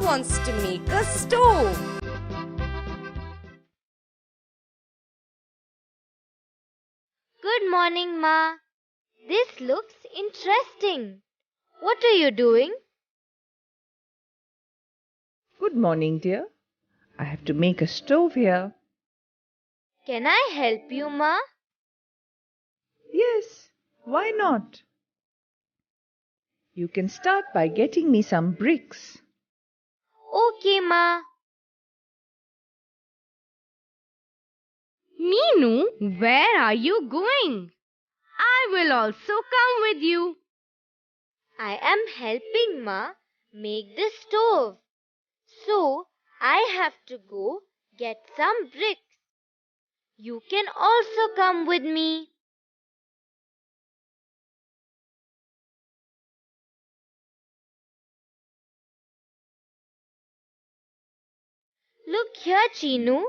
wants to make a stove. Good morning, Ma. This looks interesting. What are you doing? Good morning, dear. I have to make a stove here. Can I help you, Ma? Yes, why not? You can start by getting me some bricks. Okay, Ma. Meenu, where are you going? I will also come with you. I am helping Ma make the stove. So, I have to go get some bricks. You can also come with me. Look here, Chinu.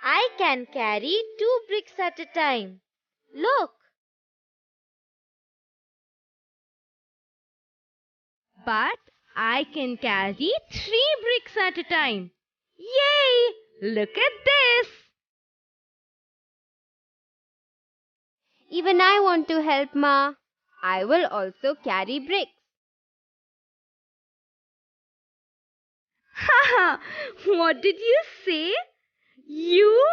I can carry 2 bricks at a time. Look. But I can carry 3 bricks at a time. Yay! Look at this. Even I want to help, Ma. I will also carry bricks. Haha, what did you say? You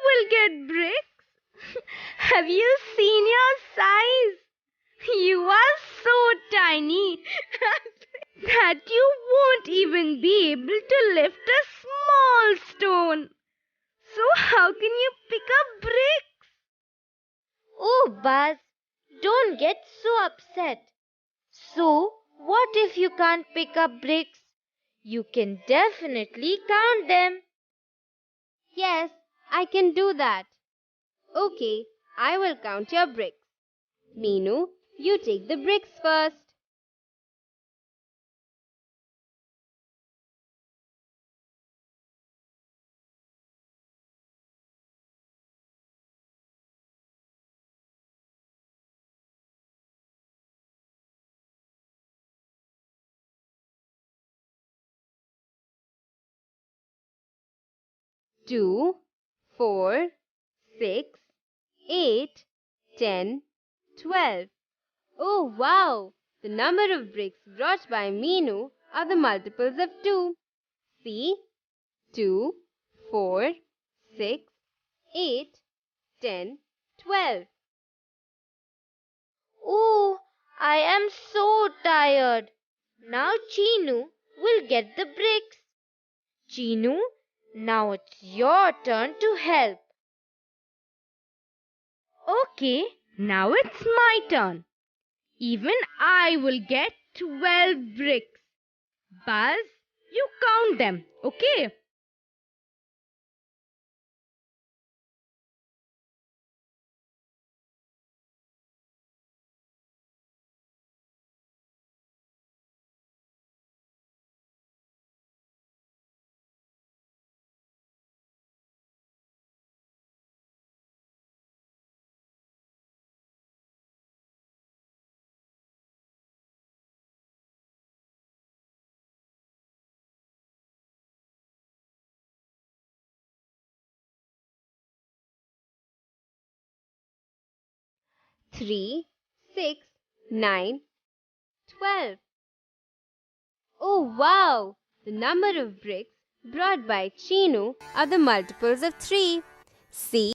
will get bricks? Have you seen your size? You are so tiny that you won't even be able to lift a small stone. So how can you pick up bricks? Oh, Buzz, don't get so upset. So, what if you can't pick up bricks? You can definitely count them. Yes, I can do that. Okay, I will count your bricks. Meenu, you take the bricks first. Two, 4, 6, 8, 10, 12. Oh wow! The number of bricks brought by Meenu are the multiples of 2. See? 2, 4, 6, 8, 10, 12. Oh, I am so tired. Now Chinu will get the bricks. Chinu, now it's your turn to help. Okay, now it's my turn. Even I will get 12 bricks. Buzz, you count them, okay? Three, 6, 9, 12. Oh wow! The number of bricks brought by Chinu are the multiples of 3. See?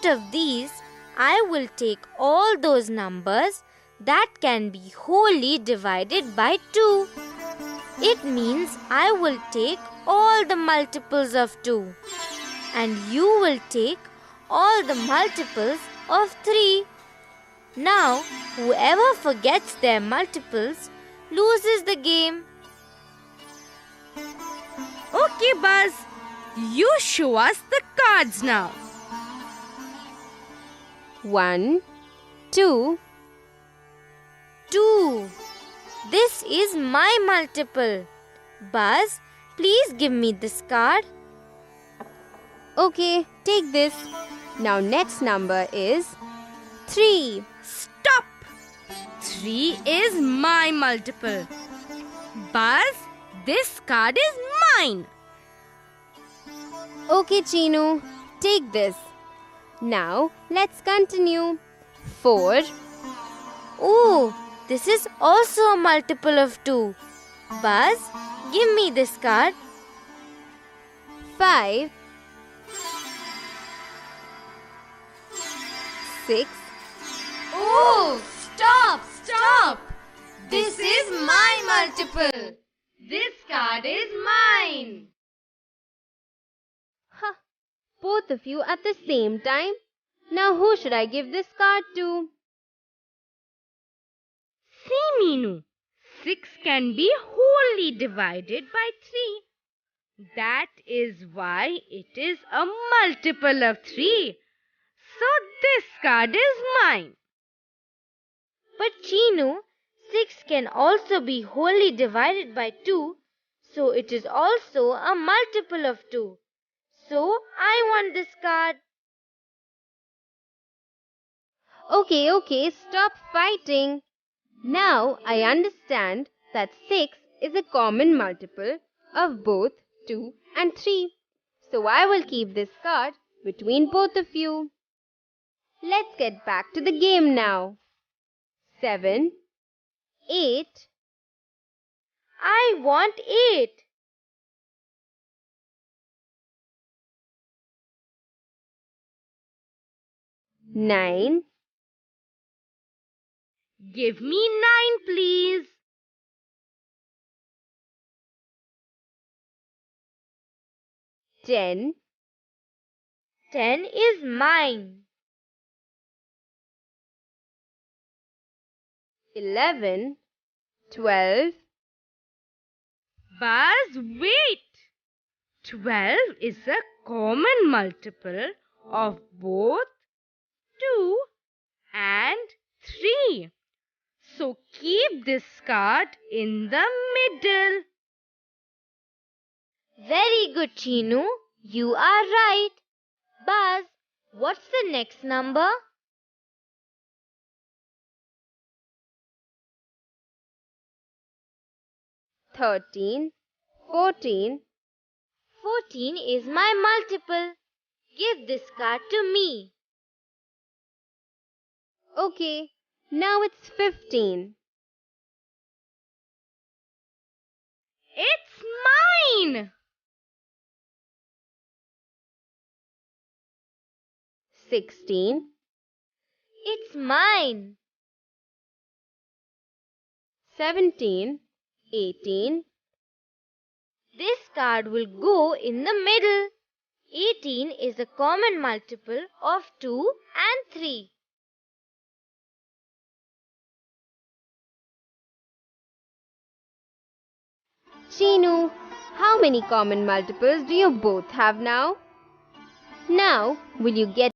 of these, I will take all those numbers that can be wholly divided by 2. It means I will take all the multiples of 2. And you will take all the multiples of 3. Now, whoever forgets their multiples loses the game. Okay, Buzz. You show us the cards now. 1, 2, 2. This is my multiple. Buzz, please give me this card. Okay, take this. Now next number is 3. Stop! 3 is my multiple. Buzz, this card is mine. Okay, Chinu, take this. Now let's continue. 4. Oh, this is also a multiple of 2. Buzz, give me this card. 5. 6. Oh, stop! Stop! This is my multiple. This card is mine. Ha! Both of you at the same time. Now who should I give this card to? See, Meenu. 6 can be wholly divided by 3. That is why it is a multiple of 3. So this card is mine. But Chinu, 6 can also be wholly divided by 2, so it is also a multiple of 2. So I want this card. Okay, stop fighting. Now I understand that 6 is a common multiple of both 2 and 3. So I will keep this card between both of you. Let's get back to the game now. 7, 8, I want 8. 9, Give me 9, please. 10, 10 is mine. 11, 12, Buzz, wait. 12 is a common multiple of both 2 and 3. So keep this card in the middle. Very good, Chinu. You are right. Buzz, what's the next number? 13, 14, 14 is my multiple. Give this card to me. Okay, now it's 15, It's mine. 16, It's mine. 17, 18, This card will go in the middle. 18 is a common multiple of 2 and 3. Chinu, how many common multiples do you both have now? Now, will you get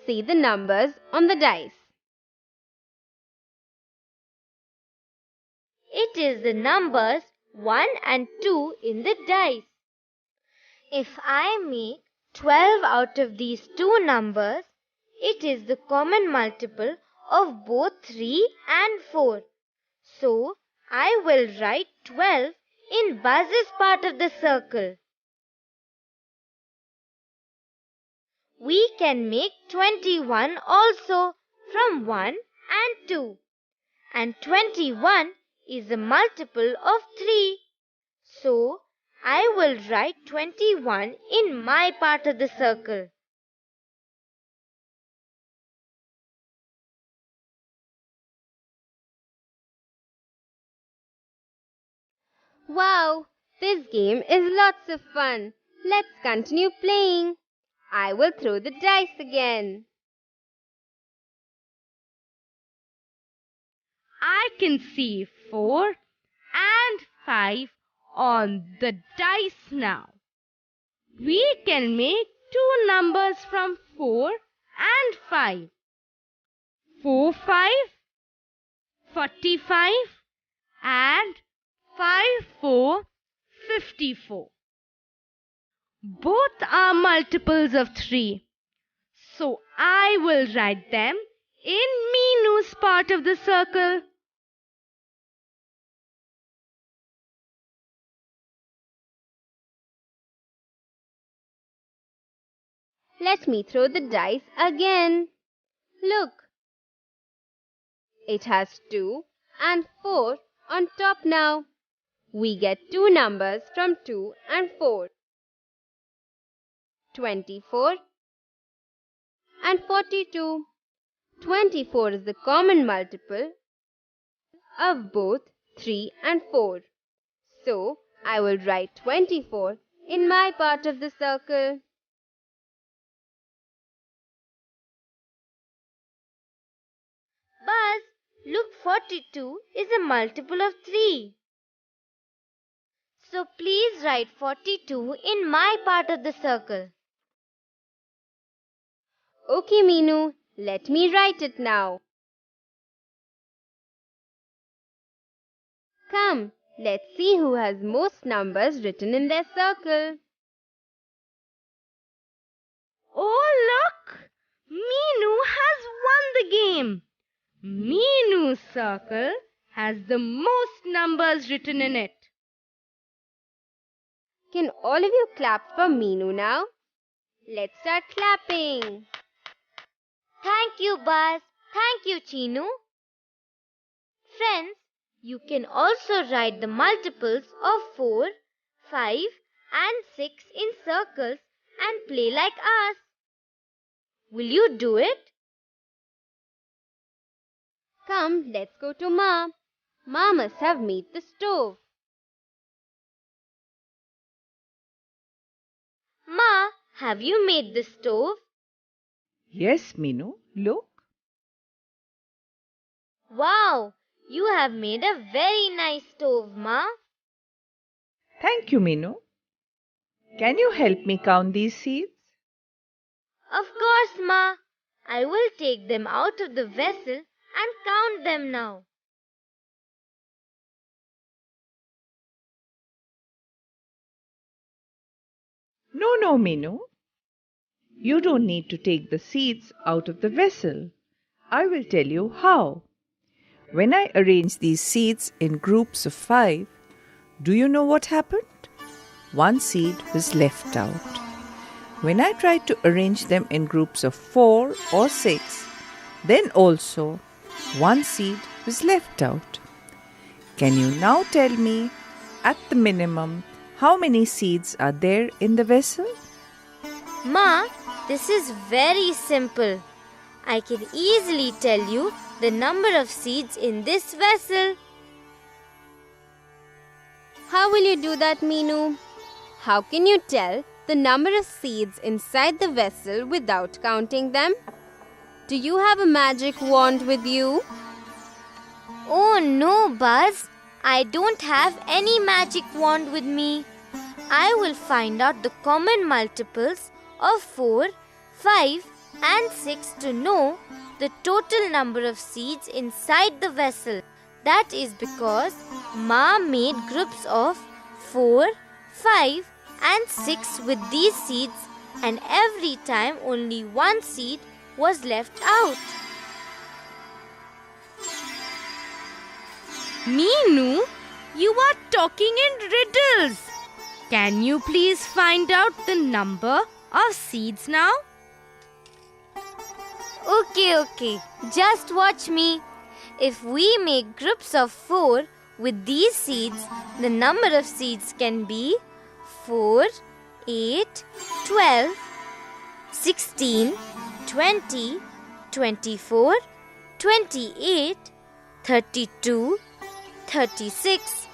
See the numbers on the dice. It is the numbers 1 and 2 in the dice. If I make 12 out of these two numbers, it is the common multiple of both 3 and 4. So, I will write 12 in Buzz's part of the circle. We can make 21 also from 1 and 2. And 21 is a multiple of 3. So, I will write 21 in my part of the circle. Wow, this game is lots of fun. Let's continue playing. I will throw the dice again. I can see 4 and 5 on the dice now. We can make two numbers from 4 and 5. 4 5, 45 and 5 4, 54. Both are multiples of 3. So I will write them in Minu's part of the circle. Let me throw the dice again. Look. It has 2 and 4 on top now. We get two numbers from 2 and 4. 24 and 42. 24 is the common multiple of both 3 and 4. So, I will write 24 in my part of the circle. Buzz, look, 42 is a multiple of 3. So please write 42 in my part of the circle. Okay, Minu, let me write it now. Come, let's see who has most numbers written in their circle. Oh, look! Minu has won the game. Minu's circle has the most numbers written in it. Can all of you clap for Minu now? Let's start clapping. Thank you, Buzz. Thank you, Chinu. Friends, you can also write the multiples of 4, 5 and 6 in circles and play like us. Will you do it? Come, let's go to Ma. Ma must have made the stove. Ma, have you made the stove? Yes, Minu, look. Wow, you have made a very nice stove, Ma. Thank you, Minu. Can you help me count these seeds? Of course, Ma. I will take them out of the vessel and count them now. No, Minu. You don't need to take the seeds out of the vessel. I will tell you how. When I arrange these seeds in groups of 5, do you know what happened? One seed was left out. When I tried to arrange them in groups of 4 or 6, then also one seed was left out. Can you now tell me, at the minimum, how many seeds are there in the vessel? Ma, this is very simple. I can easily tell you the number of seeds in this vessel. How will you do that, Minu? How can you tell the number of seeds inside the vessel without counting them? Do you have a magic wand with you? Oh no, Buzz. I don't have any magic wand with me. I will find out the common multiples of 4, 5 and 6 to know the total number of seeds inside the vessel. That is because Ma made groups of 4, 5 and 6 with these seeds, and every time only one seed was left out. Meenu, you are talking in riddles. Can you please find out the number of seeds now? Okay. Just watch me. If we make groups of 4 with these seeds, the number of seeds can be 4, 8, 12, 16, 20, 24, 28, 32, 36,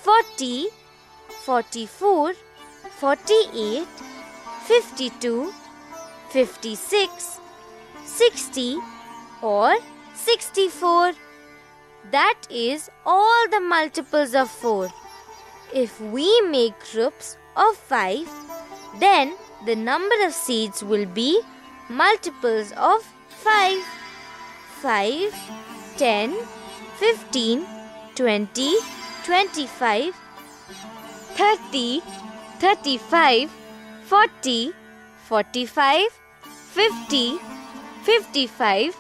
40, 44, 48, 52, 56, 60 or 64. That is all the multiples of 4. If we make groups of 5, then the number of seeds will be multiples of 5. 5, 10, 15, 20, 25, 30, 35, 40, 45, 50, 55,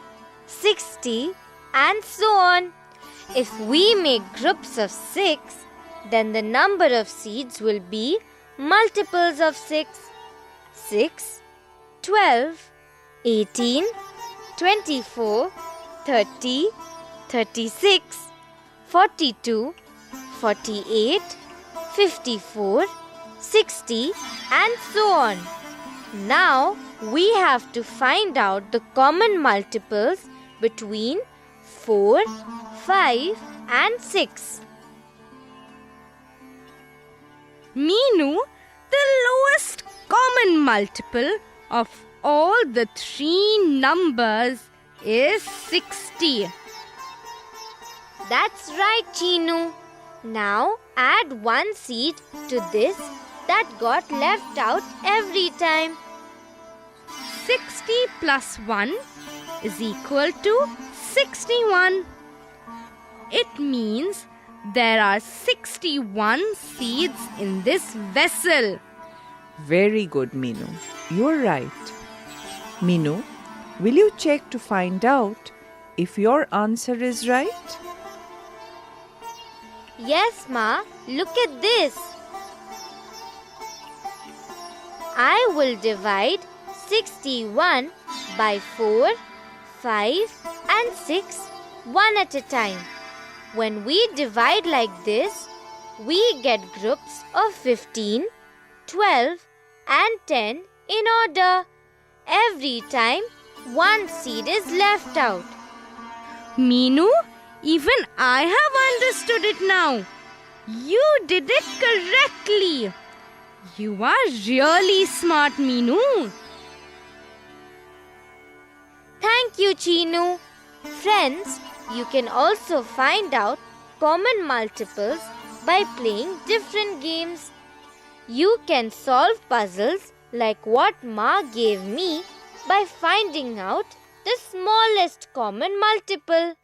60 and so on. If we make groups of 6, then the number of seeds will be multiples of 6. 6, 12, 18, 24, 30, 36, 42, 48, 54, 60 and so on. Now we have to find out the common multiples between 4, 5 and 6. Meenu, the lowest common multiple of all the 3 numbers is 60. That's right, Chinu. Now add one seed to this that got left out every time. 60 plus 1 is equal to 61. It means there are 61 seeds in this vessel. Very good, Meenu. You're right. Meenu, will you check to find out if your answer is right? Yes, Ma. Look at this. I will divide 61 by 4, 5 and 6 one at a time. When we divide like this, we get groups of 15, 12 and 10 in order. Every time one seed is left out. Meenu, even I have understood it now. You did it correctly. You are really smart, Meenu. Thank you, Chinu. Friends, you can also find out common multiples by playing different games. You can solve puzzles like what Ma gave me by finding out the smallest common multiple.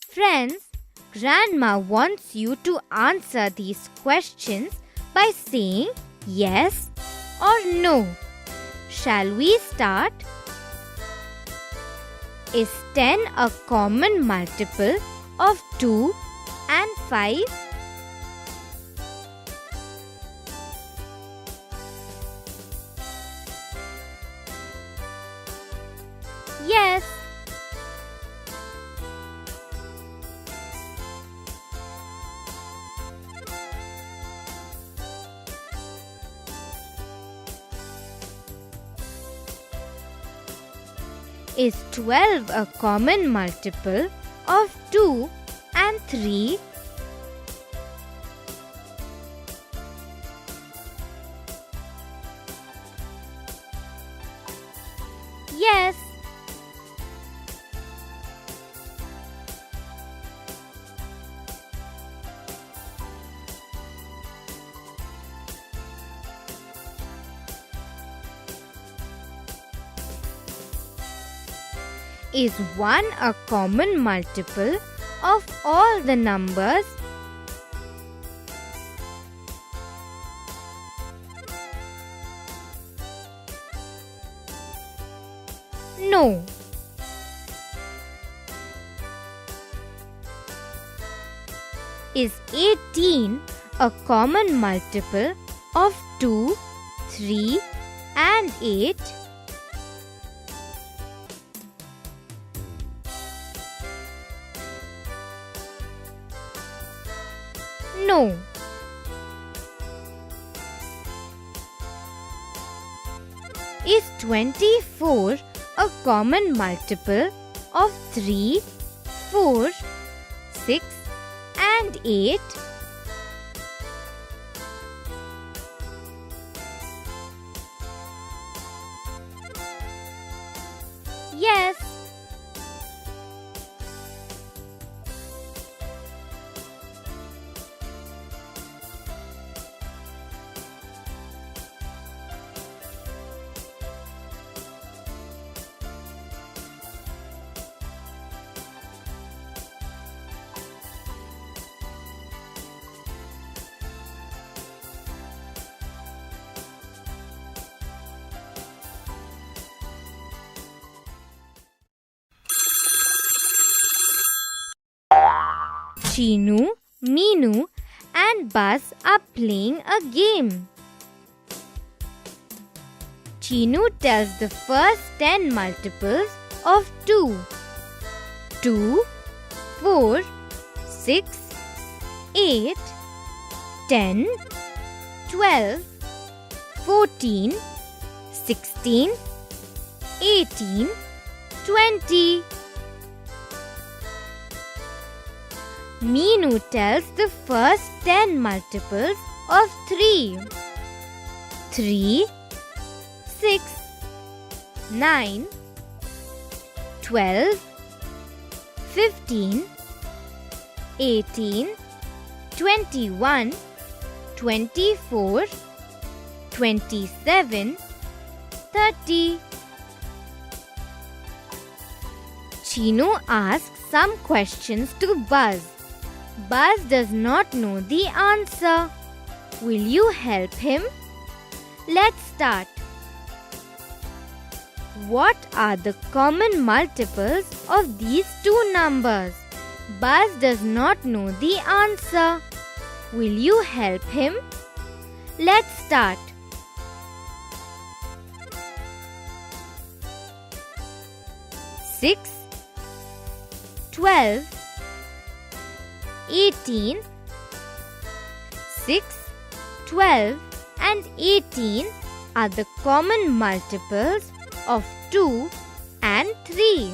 Friends, Grandma wants you to answer these questions by saying yes or no. Shall we start? Is 10 a common multiple of 2 and 5? Yes. Is 12 a common multiple of 2 and 3? Yes. Is 1 a common multiple of all the numbers? No. Is 18 a common multiple of 2, 3 and 8? No. Is 24 a common multiple of 3, 4, 6 and 8? Yes. Chinu, Meenu and Buzz are playing a game. Chinu tells the first 10 multiples of 2. 2, 4, 6, 8, 10, 12, 14, 16, 18, 20. Meenu tells the first 10 multiples of 3. 3, 6, 9, 12, 15, 18, 21, 24, 27, 30. Chinu asks some questions to Buzz. Buzz does not know the answer. Will you help him? Let's start. What are the common multiples of these two numbers? Buzz does not know the answer. Will you help him? Let's start. Six, 12, 18, 6, 12 and 18 are the common multiples of 2 and 3.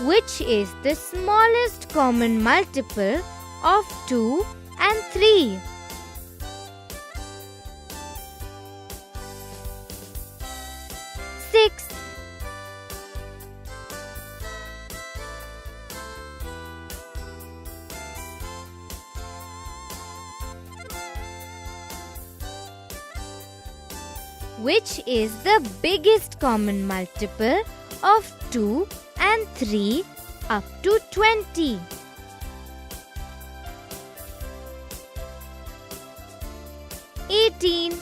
Which is the smallest common multiple of 2 and 3? Which is the biggest common multiple of 2 and 3 up to 20? $18.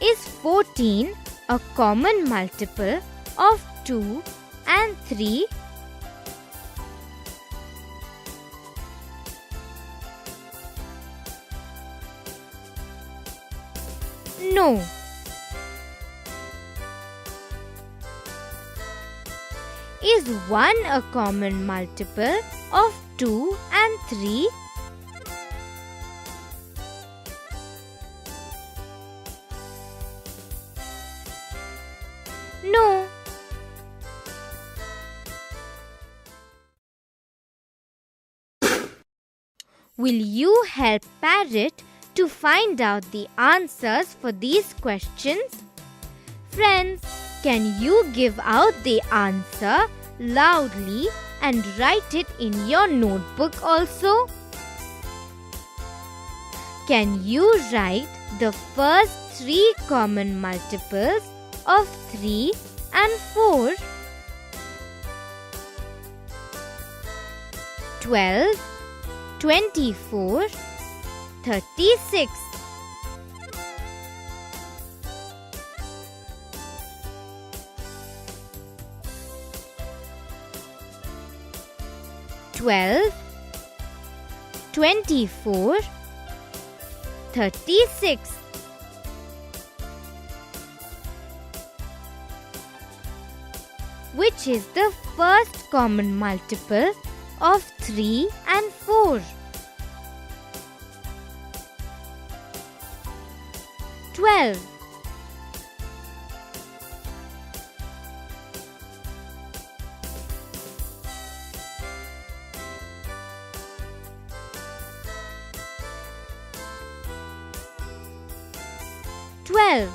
Is 14 a common multiple of 2 and 3? No. Is 1 a common multiple of 2 and 3? No. Will you help Parrot to find out the answers for these questions? Friends, can you give out the answer loudly and write it in your notebook also? Can you write the first 3 common multiples of 3 and 4? 12, 24, 36. Twelve, 24, 36. Which is the first common multiple of 3 and 4? 12.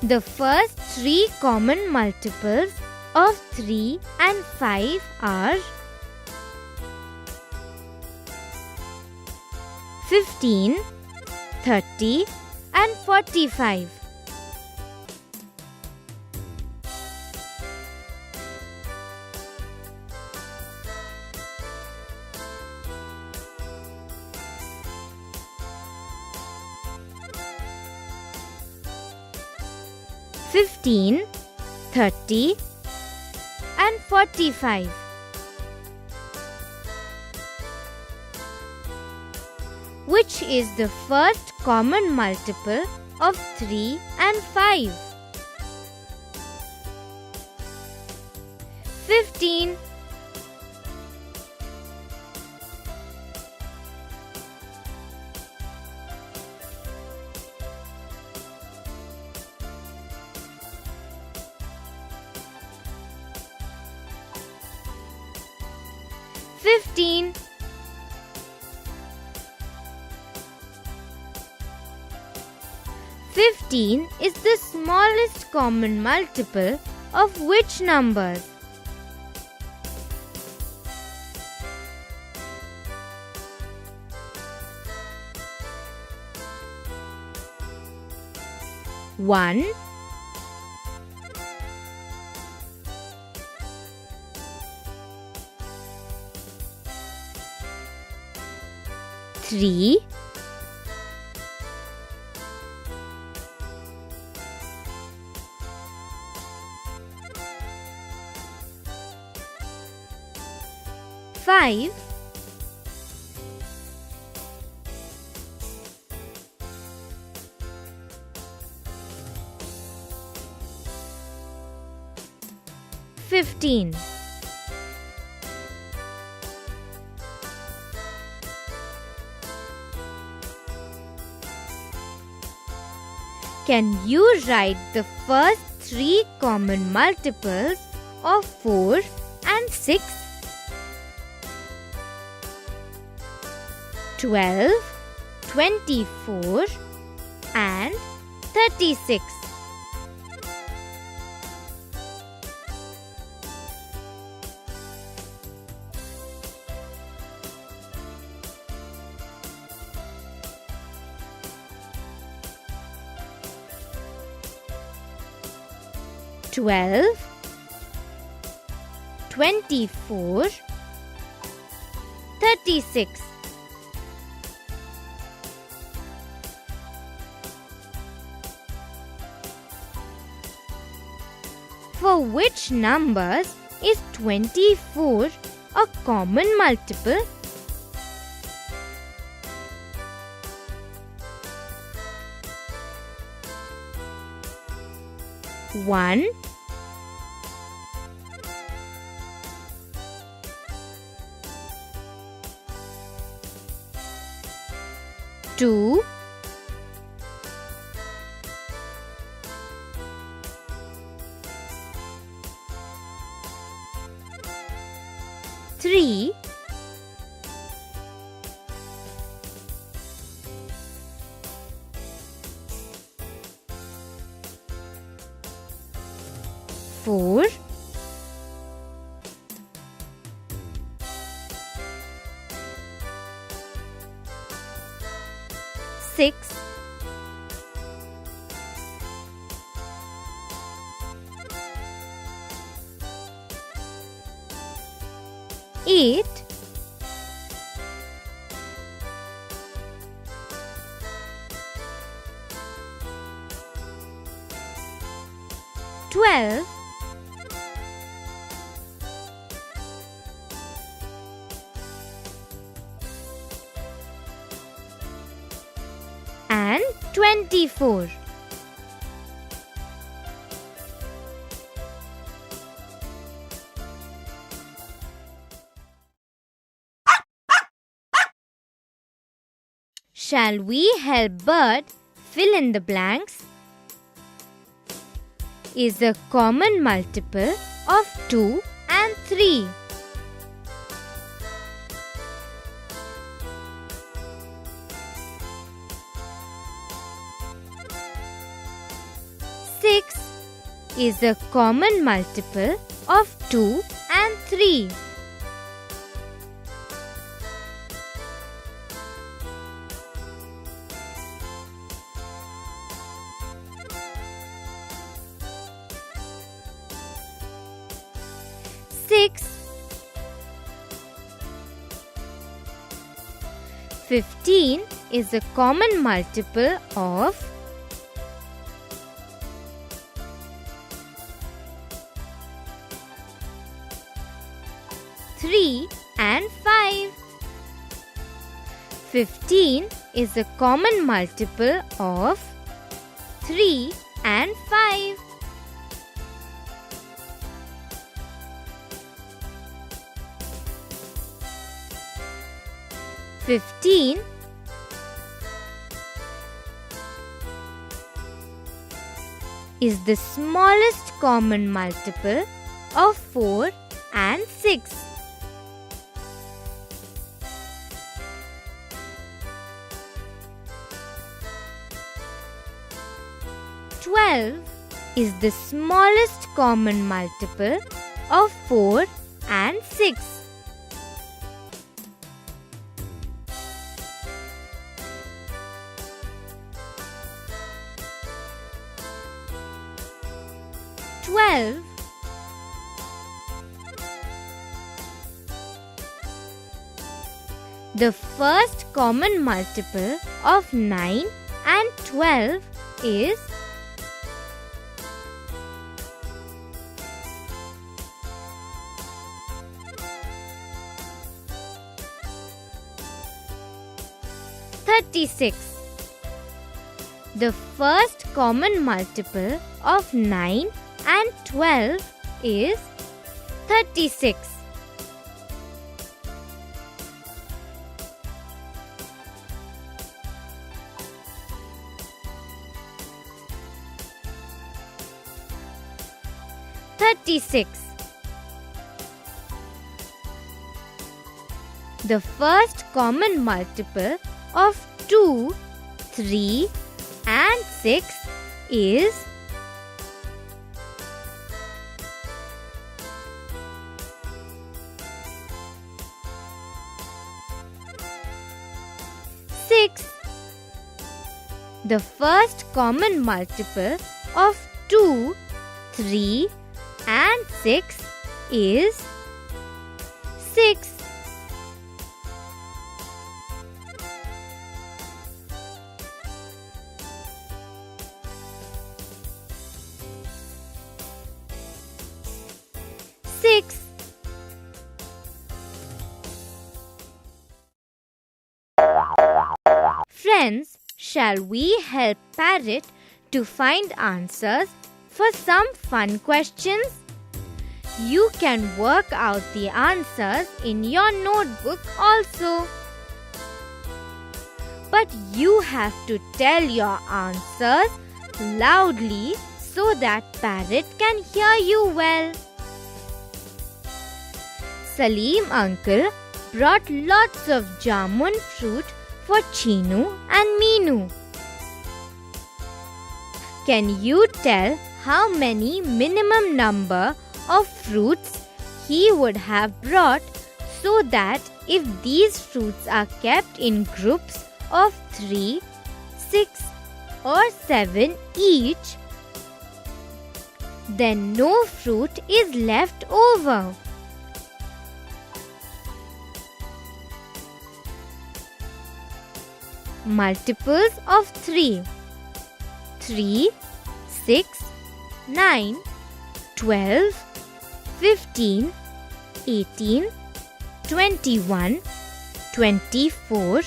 The first 3 common multiples of 3 and 5 are 15, 30 and 45. 15, 30 and 45. Which is the first common multiple of 3 and 5? 15. 15. 15 is the smallest common multiple of which numbers? 1, 3, 5, 15. Can you write the first 3 common multiples of 4 and 6? 12, 24 and 36. 12, 24, 36. For which numbers is 24 a common multiple? 1, 2, 3, 4, 6. 8. 12. 24. Shall we help Bert fill in the blanks? Is a common multiple of 2 and 3. Six is a common multiple of 2 and 3. Six. 15 is a common multiple of 3 and 5. 15 is a common multiple of 3 and 5. 15 is the smallest common multiple of 4 and 6. 12 is the smallest common multiple of 4 and 6. 12 The first common multiple of 9 and 12 is 36. The first common multiple of 9 and 12 is 36. 36. The first common multiple of 2, 3 and 6 is 6. The first common multiple of 2, 3 and 6 is 6. 6. Friends, shall we help Parrot to find answers for some fun questions? You can work out the answers in your notebook also. But you have to tell your answers loudly so that Parrot can hear you well. Salim uncle brought lots of jamun fruit for Chinu and Meenu. Can you tell how many minimum number of fruits he would have brought so that if these fruits are kept in groups of 3, 6 or 7 each, then no fruit is left over. Multiples of 3. 3, 6, 9, 12, 15, 18, 21, 24,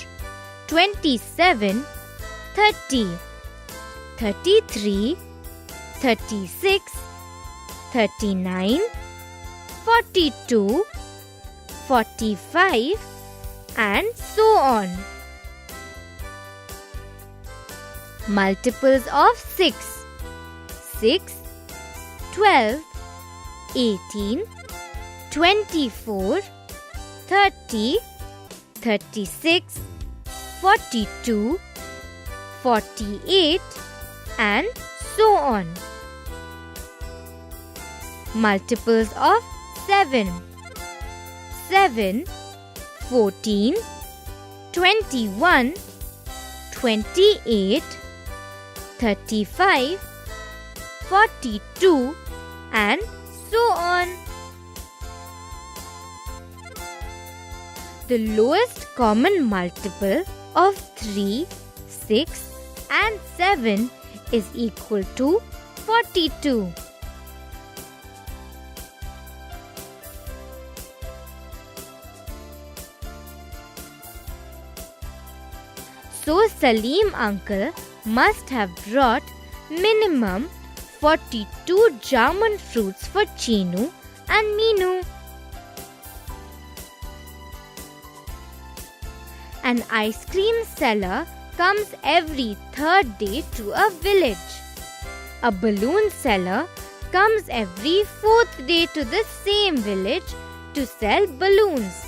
27, 30, 33, 36, 39, 42, 45 and so on. Multiples of 6. 6, 12, 18, 24, 30, 36, 42, 48 and so on. Multiples of 7. 7, 14, 21, 28, 35, 42 and so on. The lowest common multiple of 3, 6 and 7 is equal to 42. So Salim uncle must have brought minimum 42 jamun fruits for Chinu and Minu. An ice cream seller comes every third day to a village. A balloon seller comes every fourth day to the same village to sell balloons.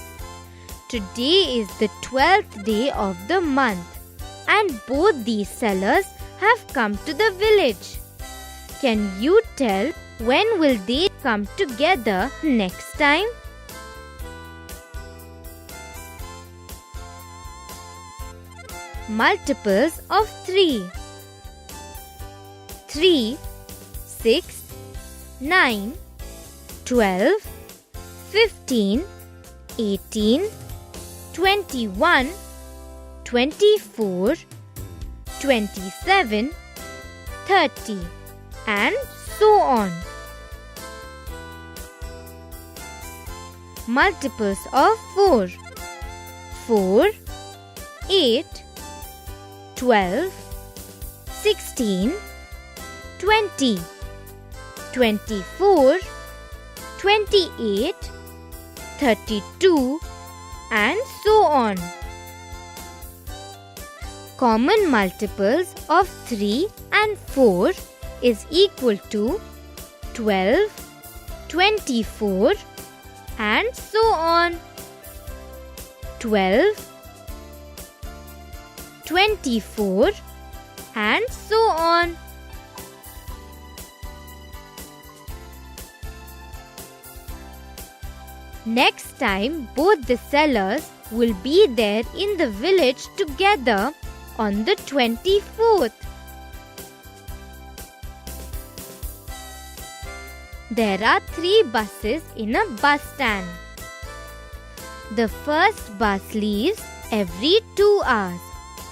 Today is the 12th day of the month, and both these sellers have come to the village. Can you tell when will they come together next time? Multiples of 3. 3, 6, 9, 12, 15, 18, 21, 24, 27, 30 and so on. Multiples of 4. 4, 8, 12, 16, 20, 24, 28, 32 and so on. Common multiples of 3 and 4 is equal to 12, 24 and so on. 12, 24 and so on. Next time, both the sellers will be there in the village together on the 24th. There are 3 buses in a bus stand. The first bus leaves every 2 hours.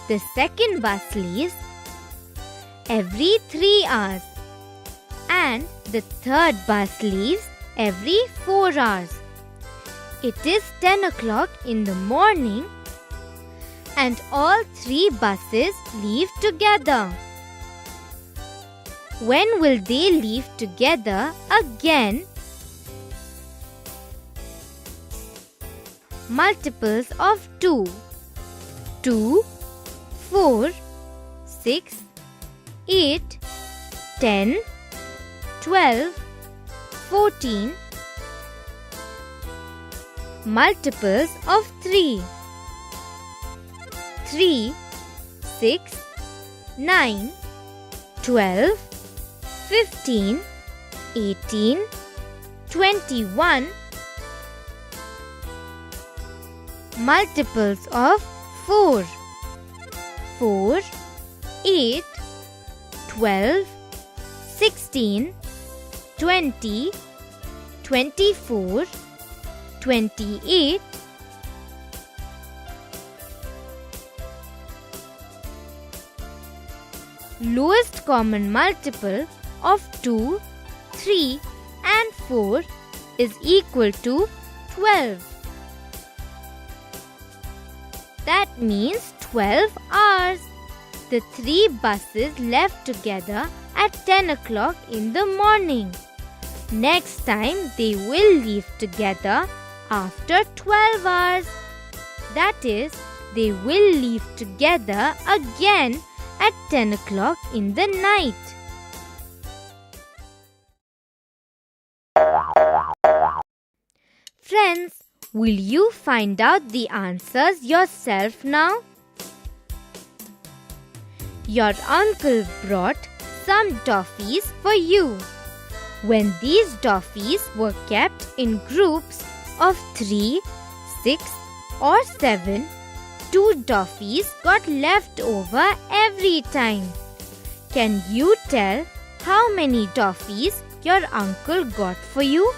The second bus leaves every 3 hours. And the third bus leaves every 4 hours. It is 10 o'clock in the morning and all 3 buses leave together. When will they leave together again? Multiples of 2. 2, 4, 6, 8, 10, 12, 14. Multiples of 3. 3, 6, 9, 12, 15, 18, 21. Multiples of 4. 4, 8, 12, 16, 20, 24, 28, 'lowest common multiple of 2, 3 and 4 is equal to 12. That means 12 hours. The 3 buses left together at 10 o'clock in the morning. Next time they will leave together after 12 hours. That is, they will leave together again at 10 o'clock in the night. Friends, will you find out the answers yourself now? Your uncle brought some toffees for you. When these toffees were kept in groups of 3, 6 or 7, 2 toffees got left over every time. Can you tell how many toffees your uncle got for you?